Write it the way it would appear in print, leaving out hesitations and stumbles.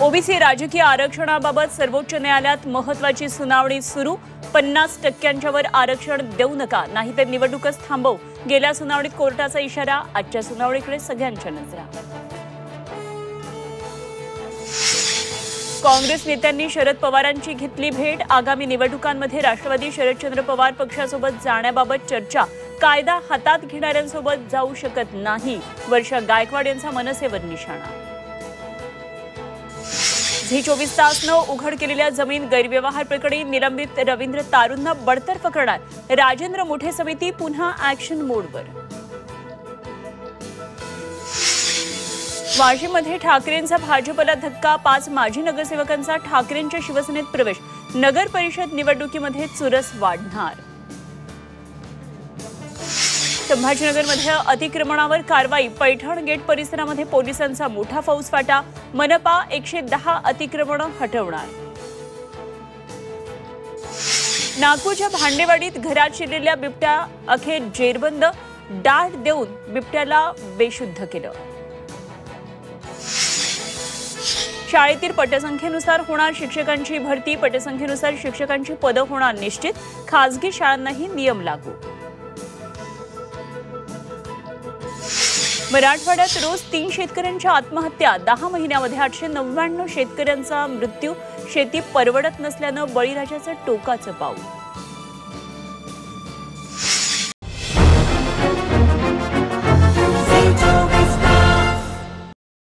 OBC राजकीय आरक्षणाबाबत सर्वोच्च न्यायालयात महत्त्वाची सुनावणी सुरू। 50% वर आरक्षण देऊ नका, नाहीतर निवडणूकच थांबवू। गेल्या सुनावणीत कोर्टाचा इशारा। आजच्या सुनावणीकडे सगळ्यांच्या नजरा। काँग्रेस नेत्यांनी शरद पवारांची घेतली भेट। आगामी निवडणुकांमध्ये राष्ट्रवादी शरदचंद्र पवार पक्षासोबत जाण्याबाबत चर्चा। कायदा हातात घेणाऱ्यांसोबत जाऊ शकत नाही, वर्षा गायकवाड यांचा मनसेवर निशाणा। झी 24 तासनं उघड केलेल्या जमीन गैरव्यवहार प्रकरणी निलंबित रवींद्र तारूंना बडतर्फ करणार। राजेंद्र मोठे समिती पुन्हा ऍक्शन मोडवर। वाशीमध्ये ठाकरेंचा भाजपला धक्का। 5 माजी नगरसेवकांचा ठाकरेंच्या शिवसेनेत प्रवेश। नगर परिषद निवडणुकीमध्ये चुरस वाढणार। संभाजीनगरमध्ये अतिक्रमणावर कारवाई। पैठण गेट परिसरामध्ये पोलिसांचा मोठा फौजफाटा। मनपा 110 अतिक्रमणं हटवणार। नागपूरच्या भांडेवाडीत घरात शिरलेल्या बिबट्या अखेर जेरबंद। डाळ देऊन बिबट्याला बेशुद्ध केलं। शाळेतील पटसंख्येनुसार होणार शिक्षकांची भरती। पटसंख्येनुसार शिक्षकांची पदं होणार निश्चित। खासगी शाळांनाही नियम लागू। मराठवाड्यात रोज 3 शेतकऱ्यांच्या आत्महत्या। 10 महिन्यामध्ये 899 शेतकऱ्यांचा मृत्यू। शेती परवडत नसल्यानं बळीराजाचं टोकाचं पाऊल।